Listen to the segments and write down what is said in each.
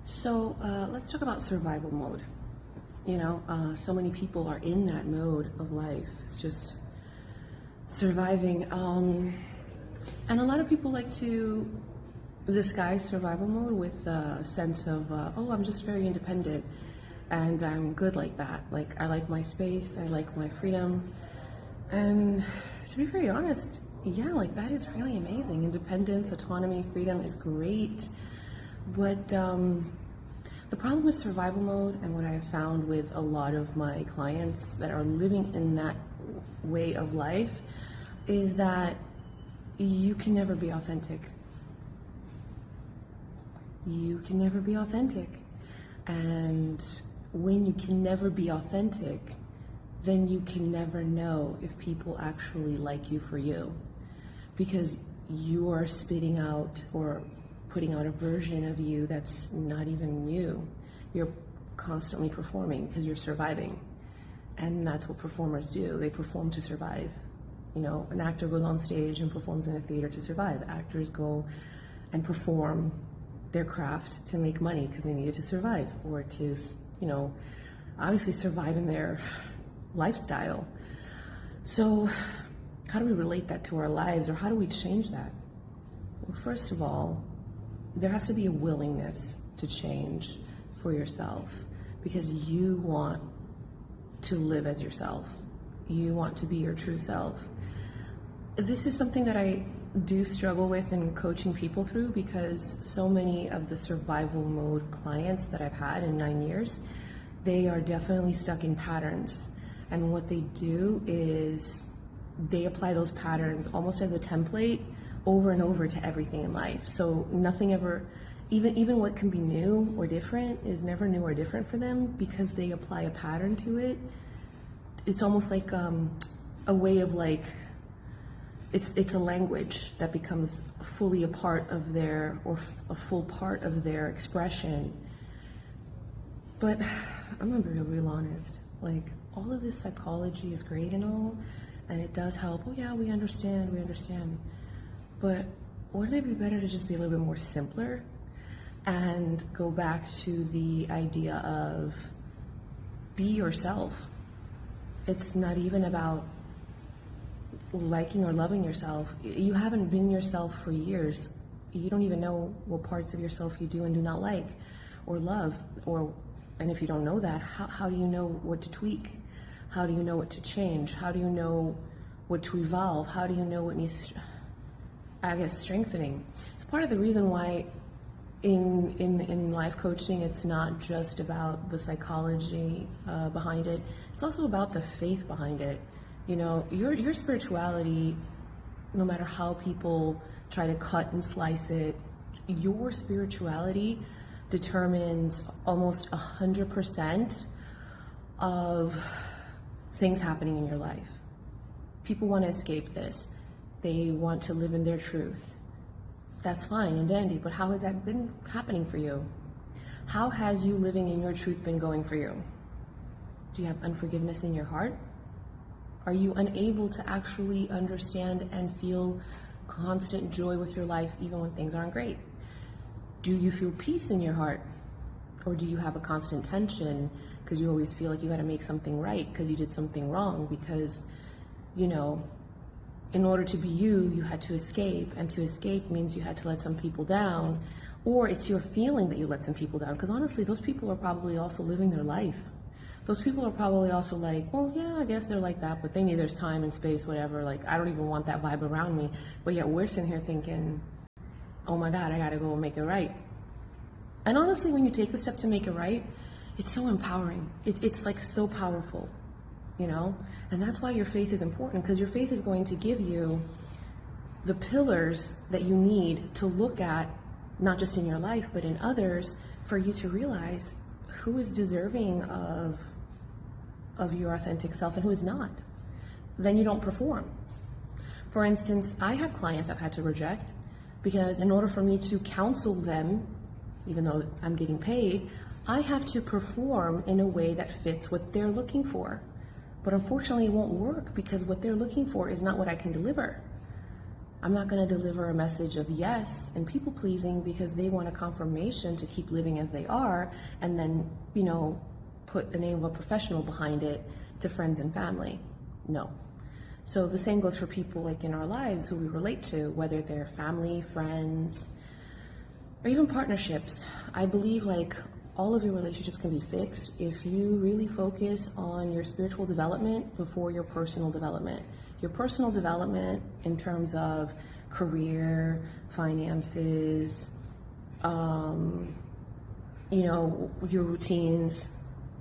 Let's talk about survival mode. So many people are in that mode of life. It's just surviving. And a lot of people like to disguise survival mode with a sense of, oh, I'm just very independent and I'm good like that. Like, I like my space, I like my freedom. And to be very honest, yeah, like that is really amazing. Independence, autonomy, freedom is great. But the problem with survival mode, and what I've found with a lot of my clients that are living in that way of life, is that you can never be authentic. You can never be authentic. And when you can never be authentic, then you can never know if people actually like you for you. Because you are spitting out or putting out a version of you that's not even you. You're constantly performing because you're surviving. And that's what performers do. They perform to survive. An actor goes on stage and performs in a theater to survive. Actors go and perform their craft to make money because they need it to survive, or to, obviously survive in their lifestyle. So how do we relate that to our lives, or how do we change that? Well, first of all, there has to be a willingness to change for yourself, because you want to live as yourself. You want to be your true self. This is something that I do struggle with in coaching people through, because so many of the survival mode clients that I've had in 9 years, they are definitely stuck in patterns. And what they do is they apply those patterns almost as a template over and over to everything in life. So nothing ever, even what can be new or different is never new or different for them, because they apply a pattern to it. It's almost like a way of it's a language that becomes fully a part of their, or a full part of their expression. But I'm gonna be real honest, all of this psychology is great and all, and it does help. Oh yeah, we understand. But wouldn't it be better to just be a little bit more simpler and go back to the idea of be yourself? It's not even about liking or loving yourself. You haven't been yourself for years. You don't even know what parts of yourself you do and do not like or love. And if you don't know that, how do you know what to tweak? How do you know what to change? How do you know what to evolve? How do you know what needs, strengthening? It's part of the reason why in life coaching, it's not just about the psychology behind it. It's also about the faith behind it. Your spirituality, no matter how people try to cut and slice it, your spirituality determines almost 100% of things happening in your life. People want to escape this. They want to live in their truth. That's fine and dandy, but how has that been happening for you? How has you living in your truth been going for you? Do you have unforgiveness in your heart? Are you unable to actually understand and feel constant joy with your life even when things aren't great? Do you feel peace in your heart? Or do you have a constant tension because you always feel like you got to make something right because you did something wrong, because, in order to be you, you had to escape, and to escape means you had to let some people down, or it's your feeling that you let some people down, because honestly, those people are probably also living their life. Those people are probably also like, well, yeah, I guess they're like that, but they need their time and space, whatever. I don't even want that vibe around me. But yet we're sitting here thinking, oh my God, I gotta go and make it right. And honestly, when you take the step to make it right, it's so empowering. It's so powerful, And that's why your faith is important, because your faith is going to give you the pillars that you need to look at, not just in your life, but in others, for you to realize who is deserving of your authentic self and who is not. Then you don't perform. For instance, I have clients I've had to reject because in order for me to counsel them, even though I'm getting paid, I have to perform in a way that fits what they're looking for. But unfortunately, it won't work because what they're looking for is not what I can deliver. I'm not going to deliver a message of yes and people pleasing because they want a confirmation to keep living as they are, and then, put the name of a professional behind it to friends and family. No. So the same goes for people like in our lives who we relate to, whether they're family, friends, or even partnerships. I believe like all of your relationships can be fixed if you really focus on your spiritual development before your personal development. Your personal development in terms of career, finances, your routines,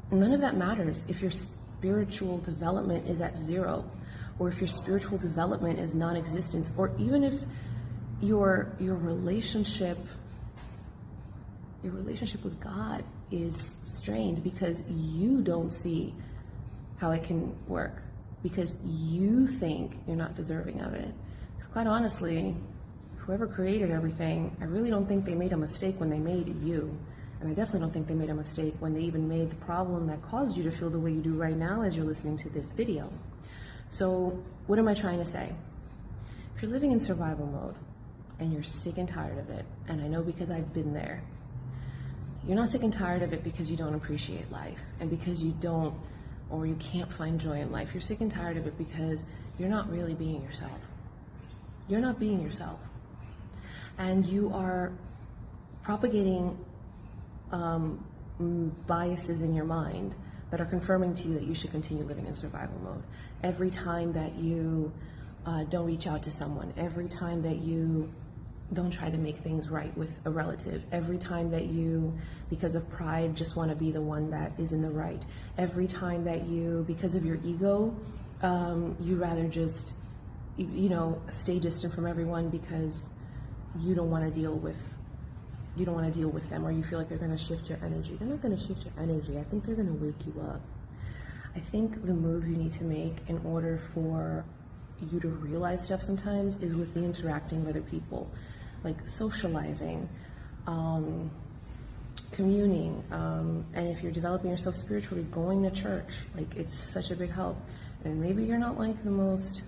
none of that matters if your spiritual development is at zero, or if your spiritual development is non-existent, or even if your relationship with God is strained because you don't see how it can work, because you think you're not deserving of it. Because quite honestly, whoever created everything, I really don't think they made a mistake when they made you. And I definitely don't think they made a mistake when they even made the problem that caused you to feel the way you do right now as you're listening to this video. So what am I trying to say? If you're living in survival mode and you're sick and tired of it, and I know because I've been there, you're not sick and tired of it because you don't appreciate life and because you don't, or you can't find joy in life. You're sick and tired of it because you're not really being yourself. You're not being yourself. And you are propagating biases in your mind that are confirming to you that you should continue living in survival mode. Every time that you don't reach out to someone, every time that you don't try to make things right with a relative, every time that you, because of pride, just want to be the one that is in the right, every time that you, because of your ego, you rather just, stay distant from everyone because you don't want to deal with them, or you feel like they're going to shift your energy. They're not going to shift your energy. I think they're going to wake you up. I think the moves you need to make in order for you to realize stuff sometimes is with the interacting with other people, like socializing, communing, and if you're developing yourself spiritually, going to church, like it's such a big help. And maybe you're not like the most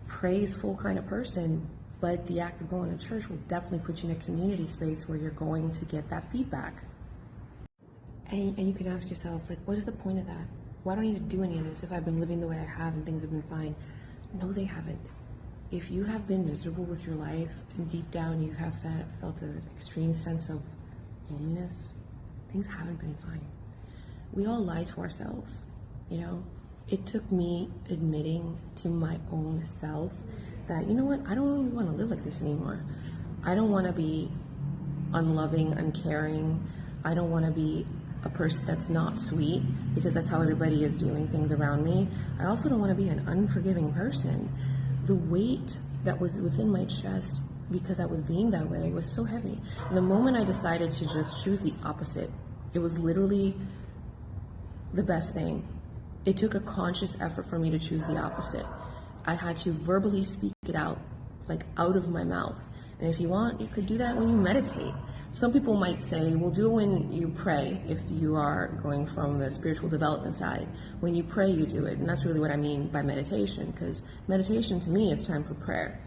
praiseful kind of person, but the act of going to church will definitely put you in a community space where you're going to get that feedback. And you can ask yourself, like, what is the point of that? Why don't I need to do any of this if I've been living the way I have and things have been fine? No, they haven't. If you have been miserable with your life and deep down you have felt an extreme sense of loneliness, things haven't been fine. We all lie to ourselves, It took me admitting to my own self that, you know what, I don't really want to live like this anymore. I don't want to be unloving, uncaring. I don't want to be a person that's not sweet because that's how everybody is doing things around me. I also don't want to be an unforgiving person. The weight that was within my chest because I was being that way was so heavy. And the moment I decided to just choose the opposite, it was literally the best thing. It took a conscious effort for me to choose the opposite. I had to verbally speak it out, like out of my mouth. And if you want, you could do that when you meditate. Some people might say, well, do it when you pray, if you are going from the spiritual development side. When you pray, you do it. And that's really what I mean by meditation, because meditation to me is time for prayer.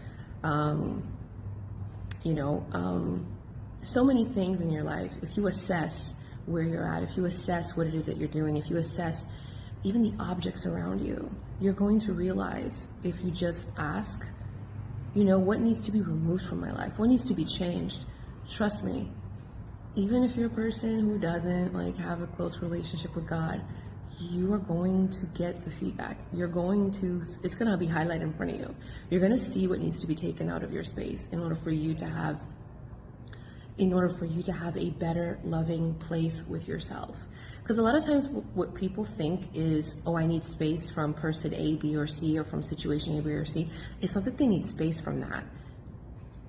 So many things in your life, if you assess where you're at, if you assess what it is that you're doing, if you assess even the objects around you, you're going to realize, if you just ask, what needs to be removed from my life? What needs to be changed? Trust me, even if you're a person who doesn't have a close relationship with God, you are going to get the feedback. It's going to be highlighted in front of you. You're going to see what needs to be taken out of your space in order for you to have a better, loving place with yourself. Because a lot of times what people think is, oh, I need space from person A, B, or C, or from situation A, B, or C. It's not that they need space from that.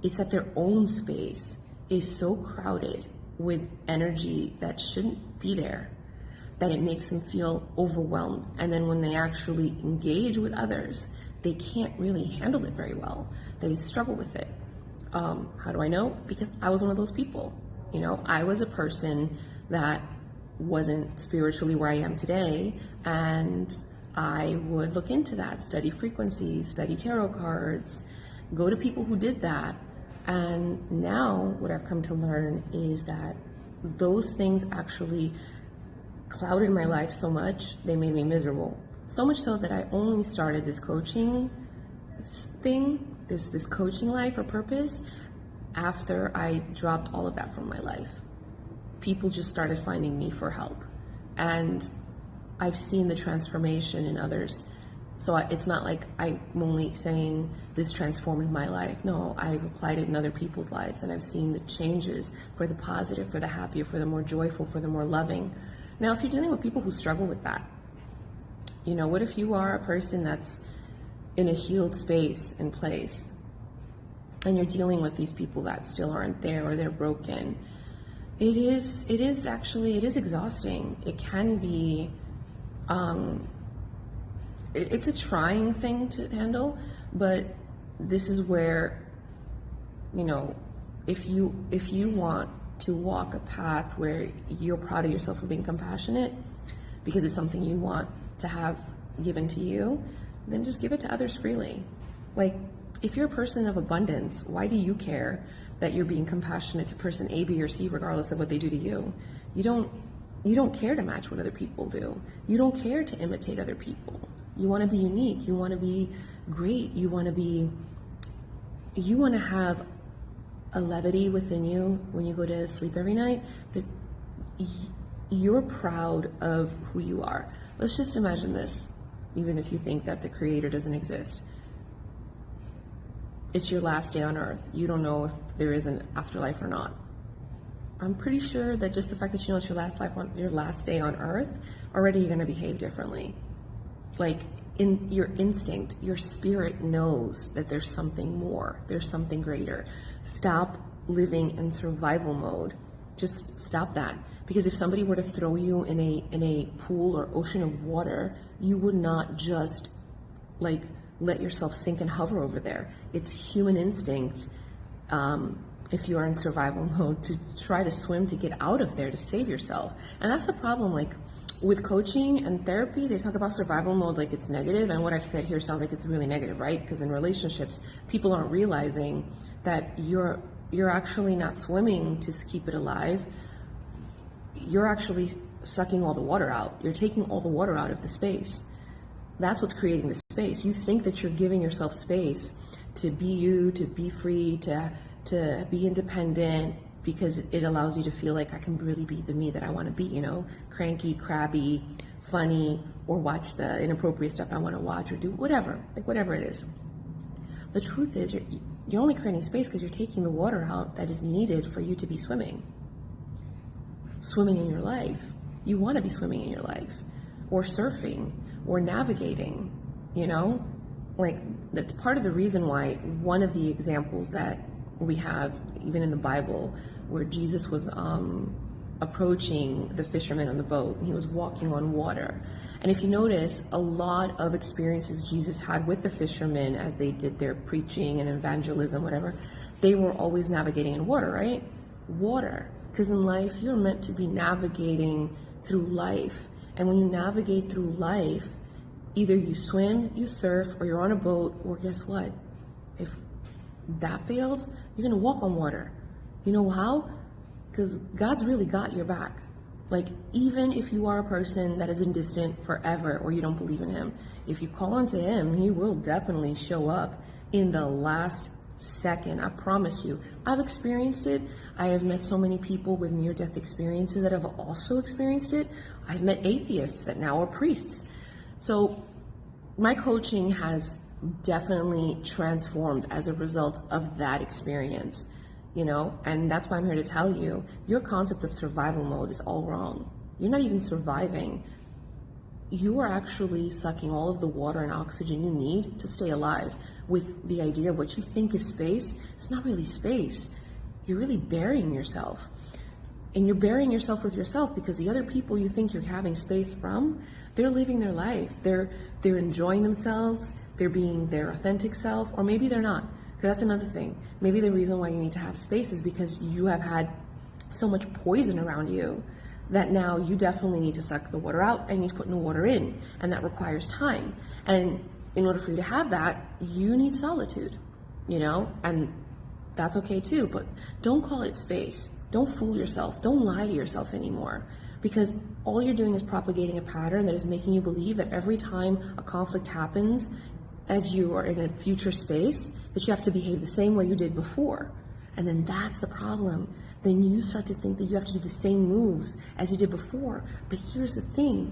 It's that their own space is so crowded with energy that shouldn't be there that it makes them feel overwhelmed. And then when they actually engage with others, they can't really handle it very well. They struggle with it. How do I know? Because I was one of those people. I was a person that wasn't spiritually where I am today, and I would look into that, study frequencies, study tarot cards, Go to people who did that. And now what I've come to learn is that those things actually clouded my life so much, they made me miserable. So much so that I only started this coaching thing, this coaching life or purpose, after I dropped all of that from my life. People just started finding me for help. And I've seen the transformation in others. So it's not like I'm only saying this transformed my life. No, I've applied it in other people's lives, and I've seen the changes for the positive, for the happier, for the more joyful, for the more loving. Now, if you're dealing with people who struggle with that, you know, what if you are a person that's in a healed space and place, and you're dealing with these people that still aren't there, or they're broken? It is exhausting. It can be, it's a trying thing to handle, but this is where, you know, if you want to walk a path where you're proud of yourself for being compassionate, because it's something you want to have given to you, then just give it to others freely. Like, if you're a person of abundance, why do you care that you're being compassionate to person A, B, or C, regardless of what they do to you? You don't care to match what other people do. You don't care to imitate other people. You want to be unique. You want to be great. You want to have a levity within you when you go to sleep every night, that you're proud of who you are. Let's just imagine this, even if you think that the Creator doesn't exist. It's your last day on earth. You don't know if there is an afterlife or not. I'm pretty sure that just the fact that you know it's your last day on earth, already you're going to behave differently. Like, in your instinct, your spirit knows that there's something more, there's something greater. Stop living in survival mode. Just stop that. Because if somebody were to throw you in a pool or ocean of water, you would not just like let yourself sink and hover over there. It's human instinct, if you are in survival mode, to try to swim to get out of there, to save yourself. And that's the problem. Like, with coaching and therapy, they talk about survival mode like it's negative, and what I've said here sounds like it's really negative, right? Because in relationships, people aren't realizing that you're actually not swimming to keep it alive. You're actually sucking all the water out. You're taking all the water out of the space. That's what's creating the space. You think that you're giving yourself space to be you, to be free, to be independent, because it allows you to feel like I can really be the me that I want to be, you know, cranky, crabby, funny, or watch the inappropriate stuff I want to watch, or do whatever, like whatever it is. The truth is, you're only creating space because you're taking the water out that is needed for you to be swimming in your life. You want to be swimming in your life, or surfing, or navigating, you know? Like, that's part of the reason why one of the examples that we have, even in the Bible, where Jesus was approaching the fisherman on the boat, and he was walking on water. And if you notice, a lot of experiences Jesus had with the fishermen as they did their preaching and evangelism, whatever, they were always navigating in water, right? Water. Because in life, you're meant to be navigating through life. And when you navigate through life, either you swim, you surf, or you're on a boat, or guess what? If that fails, you're going to walk on water. You know how? Because God's really got your back. Like, even if you are a person that has been distant forever, or you don't believe in him, if you call on to him, he will definitely show up in the last second. I promise you. I've experienced it. I have met so many people with near-death experiences that have also experienced it. I've met atheists that now are priests. So my coaching has definitely transformed as a result of that experience, you know, and that's why I'm here to tell you, your concept of survival mode is all wrong. You're not even surviving. You are actually sucking all of the water and oxygen you need to stay alive, with the idea of what you think is space. It's not really space. You're really burying yourself. And you're burying yourself with yourself, because the other people you think you're having space from, they're living their life. They're enjoying themselves. They're being their authentic self, or maybe they're not. Because that's another thing. Maybe the reason why you need to have space is because you have had so much poison around you that now you definitely need to suck the water out and you need to put new water in. And that requires time. And in order for you to have that, you need solitude. you know, and that's okay too, but don't call it space. Don't fool yourself. Don't lie to yourself anymore, because all you're doing is propagating a pattern that is making you believe that every time a conflict happens, as you are in a future space, that you have to behave the same way you did before. And then that's the problem. Then you start to think that you have to do the same moves as you did before. But here's the thing.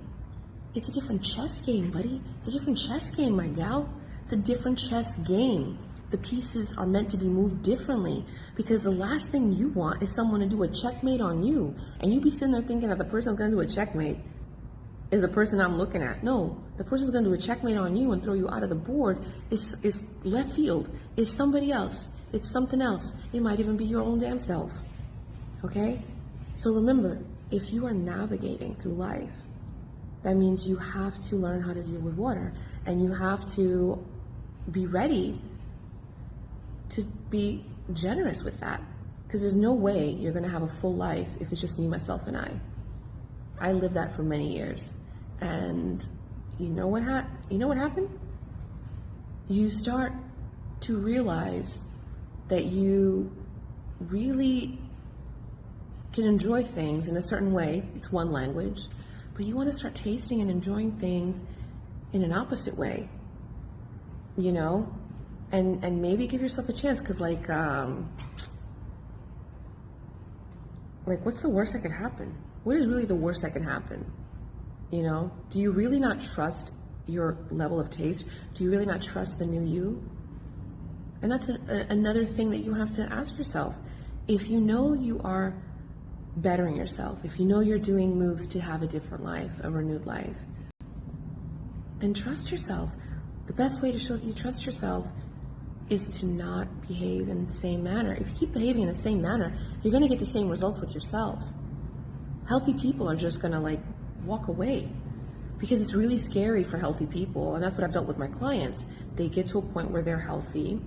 It's a different chess game, buddy. It's a different chess game, my gal. It's a different chess game. The pieces are meant to be moved differently, because the last thing you want is someone to do a checkmate on you. And you be sitting there thinking that the person who's going to do a checkmate is the person I'm looking at. No, the person who's going to do a checkmate on you and throw you out of the board is left field, is somebody else. It's something else. It might even be your own damn self. Okay? So remember, if you are navigating through life, that means you have to learn how to deal with water, and you have to be ready to be generous with that, because there's no way you're going to have a full life if it's just me, myself, and I lived that for many years, and you know what happened? You start to realize that you really can enjoy things in a certain way. It's one language, but you want to start tasting and enjoying things in an opposite way, you know, and maybe give yourself a chance, because like what's the worst that could happen? What is really the worst that can happen? You know, do you really not trust your level of taste? Do you really not trust the new you? And that's another thing that you have to ask yourself. If you know you are bettering yourself, if you know you're doing moves to have a different life, a renewed life, then trust yourself. The best way to show that you trust yourself is to not behave in the same manner. If you keep behaving in the same manner, you're going to get the same results with yourself. Healthy people are just going to like walk away, because it's really scary for healthy people. And that's what I've dealt with my clients. They get to a point where they're healthy,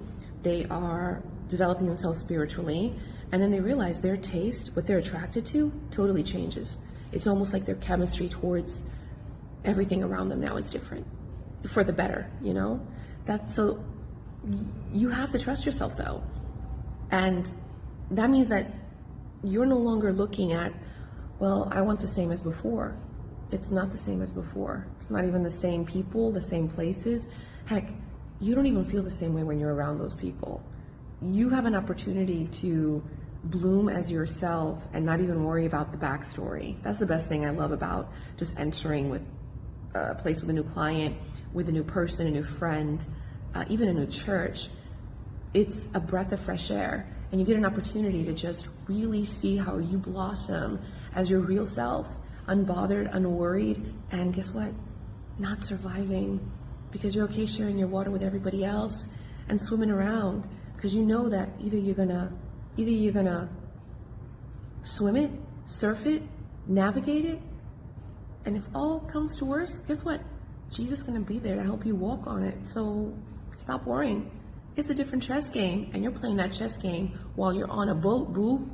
they are developing themselves spiritually, and then they realize their taste, what they're attracted to, totally changes. It's almost like their chemistry towards everything around them now is different, for the better, you know? So you have to trust yourself though. And that means that you're no longer looking at, well, I want the same as before. It's not the same as before. It's not even the same people, the same places. Heck, you don't even feel the same way when you're around those people. You have an opportunity to bloom as yourself and not even worry about the backstory. That's the best thing I love about just entering with a place with a new client, with a new person, a new friend, even a new church. It's a breath of fresh air, and you get an opportunity to just really see how you blossom as your real self, unbothered, unworried, and guess what? Not surviving, because you're okay sharing your water with everybody else and swimming around, because you know that either you're gonna swim it, surf it, navigate it, and if all comes to worst, guess what? Jesus is gonna be there to help you walk on it. So stop worrying. It's a different chess game, and you're playing that chess game while you're on a boat, boo.